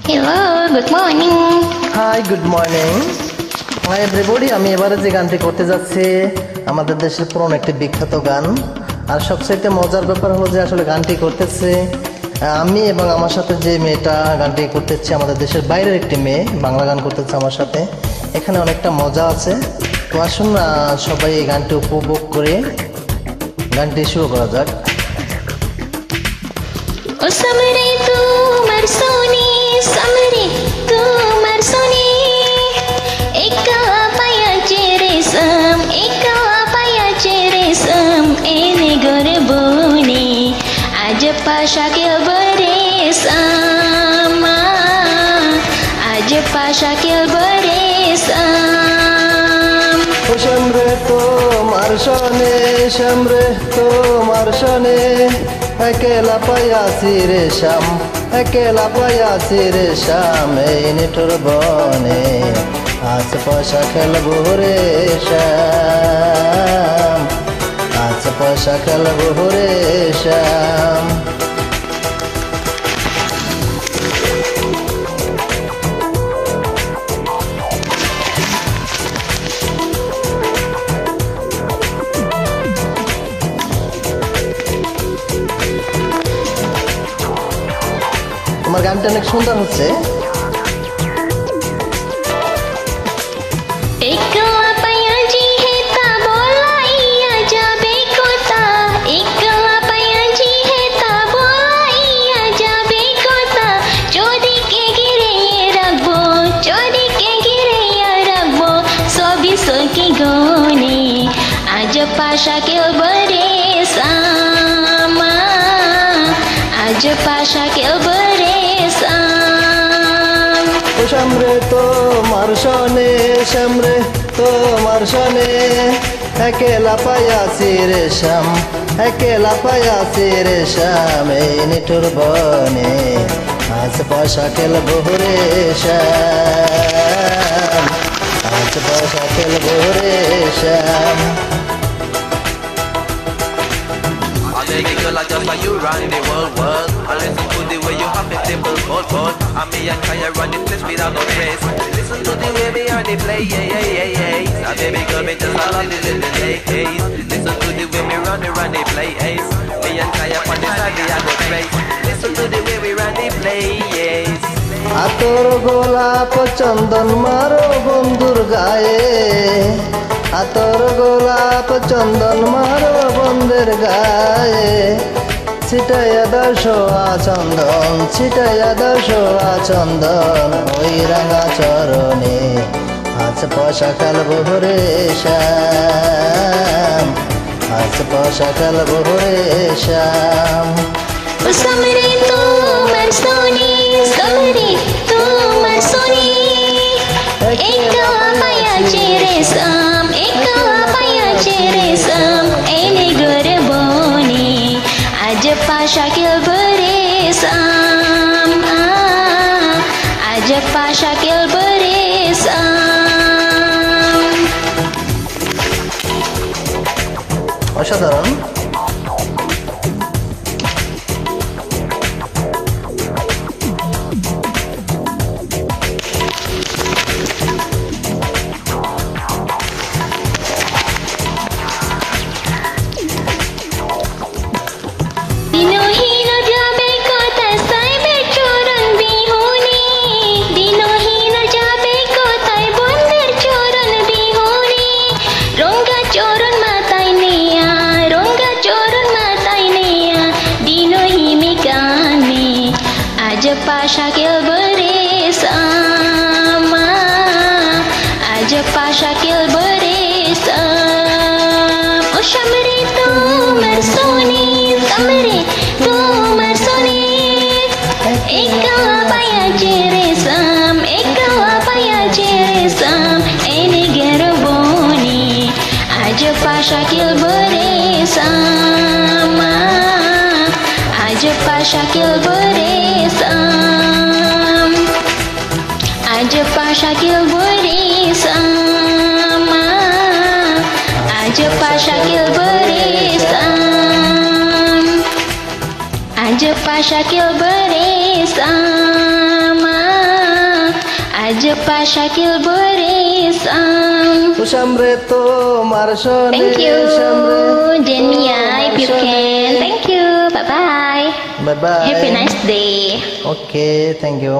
Hello, good morning. Hi good morning hi everybody. আমি এবারে যে গানটি করতে যাচ্ছি আমাদের দেশের পুরনো একটি বিখ্যাত গান। আর সবচেয়ে মজার ব্যাপার হলো যে আসলে গানটি করতেছে আমি এবং আমার সাথে যে মেয়েটা গানটি করতেছে আমাদের দেশের বাইরের একটি মেয়ে বাংলা গান করতেছে আমার সাথে। এখানে অনেকটা মজা আছে। তো আসুন সবাই এই গানটি উপভোগ করে গানটি শুরু করা যাক। O samre tu marsoni, samre tu marsoni. Eka paya ceresam, eka paya ceresam. Ene gorbone, aj pasha ke beresam, aj pasha ke beresam. ও শ্যামরে তোমার শনে, শ্যামরে তোমার শনে, একেলা পায়াছি রে শ্যাম, একেলা পায়াছি রে শ্যাম, এই নিঠুর বনে আজ পয়সা খেলবো রে শ্যাম, আজ পয়সা খেলবো রে শ্যাম। তোমার গানটা অনেক সুন্দর হচ্ছে। Ekla payaji heta bolaiya jabe kota, ekla payaji heta bolaiya jabe kota. Jodi ke gire rakhbo, jodi ke gire rakhbo, sobi soki gone, aj pasha ke beresam, aj pasha ke beresam. ও শ্যামরে তোমার শনে, শ্যামরে তোমার শনে, একেলা পায়াছি রে শ্যাম, একেলা পায়াছি রে শ্যাম, এই নিঠুর বনে আজ পয়সা খেলবো রে শ্যাম, আজ পয়সা খেলবো রে শ্যাম। I make it girl, I just like you run the world. I listen to the way you have it, simple, cold. I me and Kaya run the place without no trace. Listen to the way me on the play, yeah. I baby girl, me just all on the little days. Listen to the way me run the play, ace. Me and Kaya on the side, we are go trace. Listen to the way we run the play, yes. আতর গোলাপ চন্দন মারো বন্ধুর গায়ে, আতর গোলাপ চন্দন মারো বন্ধের গায়ে, ছিটাইয়া দাও সোয়া চন্দন, ছিটাইয়া দাও সোয়া চন্দন, ওই রাঙা চরণে আজ পয়সা খেলবো রে শ্যাম, আজ পয়সা খেলবো রে শ্যাম। O samre tu marsoni, samre tu marsoni. Eka paya ceresam, eka paya ceresam. Ene gorbone, aj pasha ke beresam, aj pasha ke beresam. অসাধারণ। দিনহীন যাবে কোথায় সাইবের চরণ বিহুনি, দিনহীন যাবে কোথায় বন্ধের চরণ বিহুনি। রঙ্গা চরণ মাথায় নেয়া, রঙ্গা চরণ মাথায় নেয়া, দিনহীমে কানে আজ পাশা কে বেরেসাম, আজ পাশা কে বেরেসাম। ও সামরে তোমার Sony, samre tumar soni, eka paya ceresam, eka paya ceresam. Ene gerboni, aj pasha ke beresam, aj pasha ke beresam, aj pasha ke beresam, aj pasha ke beresam. Aj pasha ke beresam. aja Pak Syakil berisam. Usamre tomar sone. Thank you, Usamre Denia, if you tomar sone. can. Thank you, bye bye. Bye bye. Have a nice day. Okay, thank you.